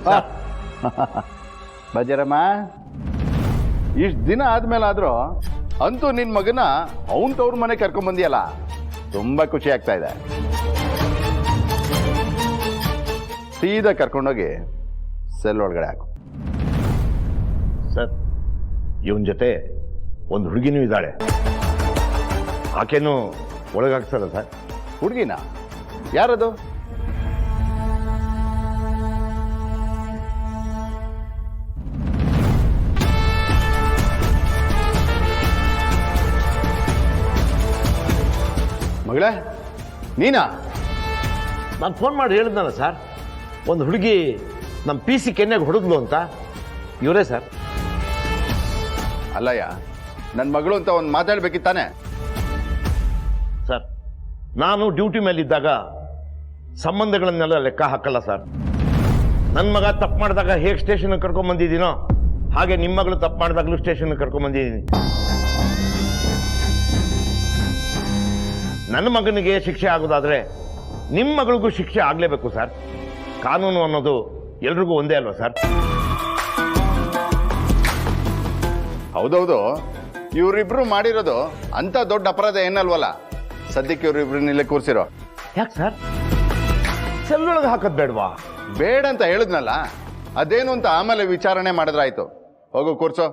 Sir. ಬಜರಮ್ಮ, ಇಷ್ಟು ದಿನ ಆದ್ಮೇಲಾದ್ರೂ ಅಂತೂ ನಿನ್ ಮಗನ ಅವನ್ ತವ್ರ ಮನೆ ಕರ್ಕೊಂಡ್ ತುಂಬಾ ಖುಷಿ ಆಗ್ತಾ ಇದೆ. ಸೀದಾ ಕರ್ಕೊಂಡೋಗಿ ಸೆಲ್ ಒಳಗಡೆ ಹಾಕು. ಸರ್, ಇವನ್ ಜೊತೆ ಒಂದು ಹುಡುಗಿನೂ ಇದ್ದಾಳೆ. ಆಕೆನೂ ಒಳಗಾಗ್ತಾರ ಸರ್? ಹುಡುಗಿನ? ಯಾರದು? ಮಗಳೇ, ನೀನಾ? ನಾನು ಫೋನ್ ಮಾಡಿ ಹೇಳಿದ್ನಲ್ಲ ಸರ್, ಒಂದು ಹುಡುಗಿ ನಮ್ಮ ಪಿ ಸಿ ಕೆನ್ನೆಗೆ ಹುಡುಗ್ಲು ಅಂತ. ಇವರೇ ಸರ್. ಅಲ್ಲಯ್ಯ, ನನ್ನ ಮಗಳು ಅಂತ ಒಂದು ಮಾತಾಡ್ಬೇಕಿತ್ತಾನೆ. ಸರ್, ನಾನು ಡ್ಯೂಟಿ ಮೇಲಿದ್ದಾಗ ಸಂಬಂಧಗಳನ್ನೆಲ್ಲ ಲೆಕ್ಕ ಹಾಕಲ್ಲ ಸರ್. ನನ್ನ ಮಗ ತಪ್ಪು ಮಾಡಿದಾಗ ಹೇಗೆ ಸ್ಟೇಷನ್ಗೆ ಕರ್ಕೊಂಬಂದಿದ್ದೀನೋ ಹಾಗೆ ನಿಮ್ಮ ಮಗಳು ತಪ್ಪು ಮಾಡಿದಾಗಲೂ ಸ್ಟೇಷನ್ಗೆ ಕರ್ಕೊಂಬಂದಿದ್ದೀನಿ. ನನ್ನ ಮಗನಿಗೆ ಶಿಕ್ಷೆ ಆಗೋದಾದ್ರೆ ನಿಮ್ಮ ಮಗಳಿಗೂ ಶಿಕ್ಷೆ ಆಗಲೇಬೇಕು ಸರ್. ಕಾನೂನು ಅನ್ನೋದು ಎಲ್ರಿಗೂ ಒಂದೇ ಅಲ್ವಾ ಸರ್? ಹೌದೌದು, ಇವರಿಬ್ರು ಮಾಡಿರೋದು ಅಂತ ದೊಡ್ಡ ಅಪರಾಧ ಏನಲ್ವಲ್ಲ. ಸದ್ಯಕ್ಕೆ ಇವರಿಬ್ರನ್ನಿಲ್ಲೇ ಕೂರ್ಸಿರೋ. ಯಾಕೆ ಸರ್? ಸೆಲ್ಲೊಳಗೆ ಹಾಕೋದು ಬೇಡವಾ? ಬೇಡ ಅಂತ ಹೇಳಿದ್ನಲ್ಲ, ಅದೇನು ಅಂತ ಆಮೇಲೆ ವಿಚಾರಣೆ ಮಾಡಿದ್ರಾಯ್ತು. ಹೋಗು ಕೂರ್ಸೋ.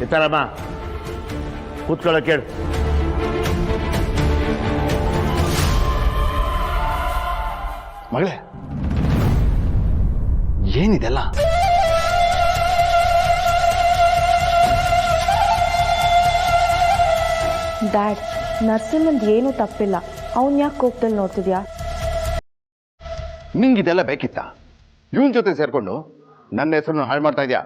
ಇತ್ತಾರಮ್ಮ, ಕೂತ್ಕೊಳ್ಳೋಕೆ ಹೇಳು. ಮಗಳೇ, ಏನಿದೆಲ್ಲ? ಡ್ಯಾಡ್, ನರ್ಸಿಂದ್ ಏನು ತಪ್ಪಿಲ್ಲ. ಅವನ್ ಯಾಕೆ ಕೋಪದಲ್ಲಿ ನೋಡ್ತಿದ್ಯಾ? ನಿಂಗಿದೆಲ್ಲ ಬೇಕಿತ್ತ? ಇವನ್ ಜೊತೆ ಸೇರ್ಕೊಂಡು ನನ್ನ ಹೆಸರನ್ನು ಹಾಳು ಮಾಡ್ತಾ ಇದ್ಯಾ?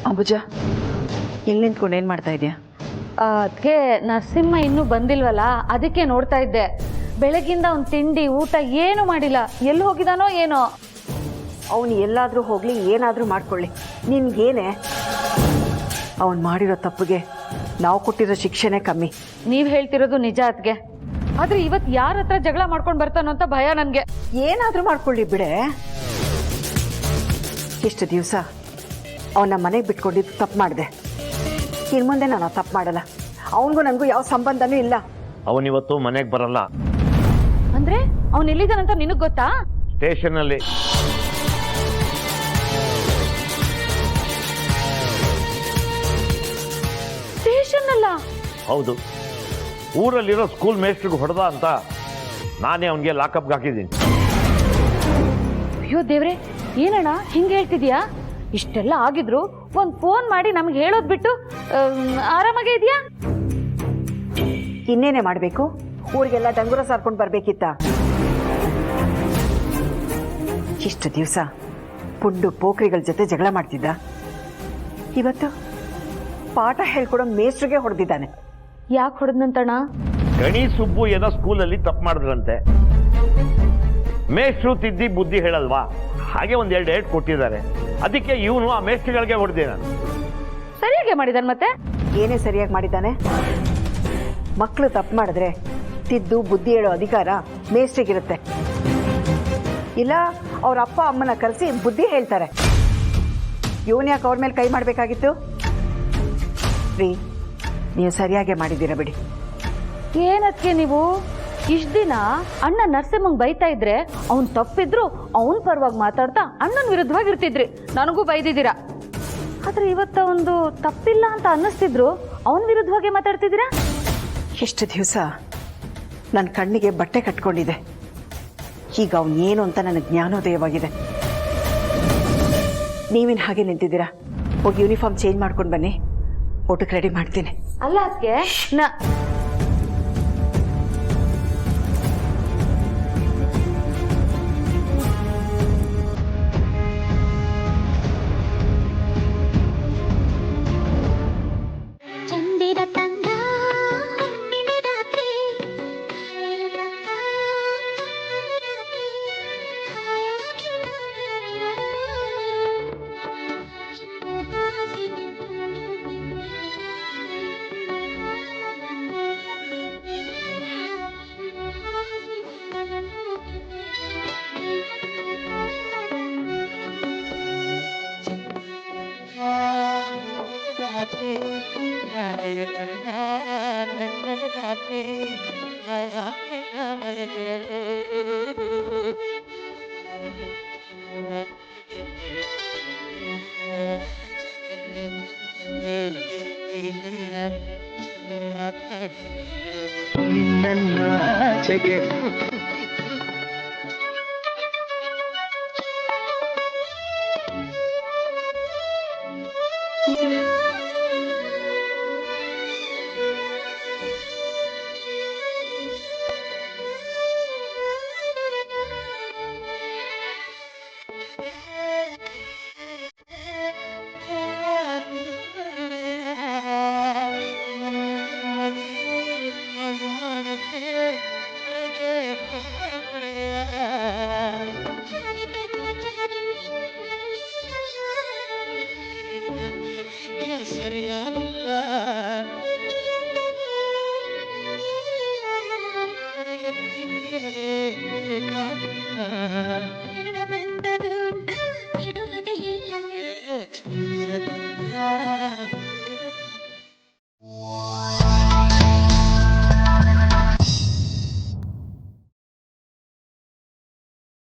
ಅಂಬುಜ, ಎಲ್ಲಿ ನಿಂತ್ಕೊಂಡು ಏನು ಮಾಡ್ತಾ ಇದೆಯಾ? ಅದಕ್ಕೆ ನರಸಿಂಹ ಇನ್ನೂ ಬಂದಿಲ್ವಲ್ಲ, ಅದಕ್ಕೆ ನೋಡ್ತಾ ಇದ್ದೆ. ಬೆಳಗಿಂದ ಅವ್ನು ತಿಂಡಿ ಊಟ ಏನು ಮಾಡಿಲ್ಲ. ಎಲ್ಲಿ ಹೋಗಿದಾನೋ ಏನೋ. ಅವನು ಎಲ್ಲಾದರೂ ಹೋಗಲಿ, ಏನಾದರೂ ಮಾಡ್ಕೊಳ್ಳಿ, ನಿನ್ಗೇನೆ? ಅವನು ಮಾಡಿರೋ ತಪ್ಪಿಗೆ ನಾವು ಕೊಟ್ಟಿರೋ ಶಿಕ್ಷೆನೇ ಕಮ್ಮಿ. ನೀವ್ ಹೇಳ್ತಿರೋದು ನಿಜ ಅದ್ಗೆ. ಆದ್ರೆ ಇವತ್ತು ಯಾರ ಹತ್ರ ಜಗಳ ಮಾಡ್ಕೊಂಡು ಬರ್ತಾನೋ ಅಂತ ಭಯ ನನ್ಗೆ. ಏನಾದರೂ ಮಾಡ್ಕೊಳ್ಳಿ ಬಿಡೆ. ಇಷ್ಟು ದಿವಸ ಅವನ ಮನೆಗೆ ಬಿಟ್ಕೊಂಡಿದ್ದು ತಪ್ಪು ಮಾಡಿದೆ. ಇನ್ನು ಮುಂದೆ ನಾನು ತಪ್ಪು ಮಾಡಲ್ಲ. ಅವನಿಗೂ ನನಗೂ ಯಾವ ಸಂಬಂಧನೂ ಇಲ್ಲ. ಅವನಿವತ್ತು ಮನೆಗೆ ಬರಲ್ಲ. ಅಂದ್ರೆ ಅವ್ನು ಎಲ್ಲಿದ್ದಾನಂತ ನಿನಗ್ ಗೊತ್ತಾ? ಸ್ಟೇಷನ್ನಲ್ಲಿ. ಸ್ಟೇಷನ್ ಅಲ್ಲ? ಹೌದು. ಊರಲ್ಲಿರೋ ಸ್ಕೂಲ್ ಮೇಸ್ಟ್ರಿಗೆ ಹೊಡೆದ ಅಂತ ನಾನೇ ಅವನಿಗೆ ಲಾಕಪ್ಗೆ ಹಾಕಿದ್ದೀನಿ. ಅಯ್ಯೋ ದೇವ್ರೆ, ಏನಣ್ಣ ಹಿಂಗೆ ಹೇಳ್ತಿದ್ಯಾ? ಇಷ್ಟೆಲ್ಲ ಆಗಿದ್ರು ಒಂದು ಫೋನ್ ಮಾಡಿ ನಮ್ಗೆ ಹೇಳೋದ್ ಬಿಟ್ಟು ಆರಾಮಾಗೇ ಇದೆಯಾ? ಇನ್ನೇನೆ ಮಾಡಬೇಕು? ಊರಿಗೆಲ್ಲ ಡಂಗುರ ಸಾರ್ಕೊಂಡು ಬರ್ಬೇಕಿತ್ತ? ಇಷ್ಟು ದಿವಸ ಪುಂಡು ಪೋಖ್ರಿಗಳ ಜೊತೆ ಜಗಳ ಮಾಡ್ತಿದ್ದ. ಇವತ್ತು ಪಾಠ ಹೇಳ್ಕೊಡೋ ಮೇಸ್ಟ್ರಿಗೆ ಹೊಡೆದಿದ್ದಾನೆ. ಯಾಕೆ ಹೊಡೆದ್ನಂತಣ್ಣ? ಗಣಿ ಸುಬ್ಬು ಏನೋ ಸ್ಕೂಲಲ್ಲಿ ತಪ್ಪು ಮಾಡಿದ್ರಂತೆ. ಮೇಷ್ಟ್ರು ತಿದ್ದಿ ಬುದ್ಧಿ ಹೇಳಲ್ವಾ, ಹಾಗೆ ಒಂದೆರಡು ಏಟ್ ಕೊಟ್ಟಿದ್ದಾರೆ. ಅದಕ್ಕೆ ಇವನು ಆ ಮೇಷ್ಟ್ರುಗಳಿಗೆ ಹೊಡೆದಿದ್ದಾನೆ. ಸರಿಯಾಗಿ ಮಾಡಿದಾನೆ. ಮತ್ತೆ ಏನೇ ಸರಿಯಾಗಿ ಮಾಡಿದ್ದಾನೆ? ಮಕ್ಕಳು ತಪ್ಪು ಮಾಡಿದ್ರೆ ತಿದ್ದು ಬುದ್ಧಿ ಹೇಳೋ ಅಧಿಕಾರ ಮೇಸ್ಟ್ರಿಗಿರುತ್ತೆ. ಇಲ್ಲ ಅವ್ರ ಅಪ್ಪ ಅಮ್ಮನ ಕರೆಸಿ ಬುದ್ಧಿ ಹೇಳ್ತಾರೆ. ಇವನ್ ಯಾಕೆ ಅವ್ರ ಮೇಲೆ ಕೈ ಮಾಡಬೇಕಾಗಿತ್ತು? ರೀ, ನೀವು ಸರಿಯಾಗೇ ಮಾಡಿದ್ದೀರಾ ಬಿಡಿ. ಏನಕ್ಕೆ ನೀವು ಇಷ್ಟ ದಿನ ಅಣ್ಣ ನರಸಿಂಹಂಗ್ ಬೈತಾ ಇದ್ರೆ ಅವ್ನ್ ತಪ್ಪಿದ್ರು ಅವನ್ ಪರವಾಗಿ ಮಾತಾಡ್ತಾ ಅಣ್ಣನ ವಿರುದ್ಧವಾಗಿರ್ತಿದ್ರಿ. ನನಗೂ ಬೈದಿದ್ದೀರಾ. ಆದ್ರೆ ಇವತ್ತ ಒಂದು ತಪ್ಪಿಲ್ಲ ಅಂತ ಅನ್ನಿಸ್ತಿದ್ರು ಅವನ್ ವಿರುದ್ಧವಾಗಿ ಮಾತಾಡ್ತಿದ್ದೀರಾ. ಎಷ್ಟು ದಿವಸ ನನ್ನ ಕಣ್ಣಿಗೆ ಬಟ್ಟೆ ಕಟ್ಕೊಂಡಿದೆ. ಈಗ ಅವನು ಏನು ಅಂತ ನನಗೆ ಜ್ಞಾನೋದಯವಾಗಿದೆ. ನೀವೇನು ಹಾಗೆ ನಿಂತಿದ್ದೀರಾ? ಹೋಗಿ ಯೂನಿಫಾರ್ಮ್ ಚೇಂಜ್ ಮಾಡ್ಕೊಂಡು ಬನ್ನಿ, ಊಟಕ್ಕೆ ರೆಡಿ ಮಾಡ್ತೀನಿ. ಅಲ್ಲ ಅದಕ್ಕೆ ಸರಿಯಲ್ಲ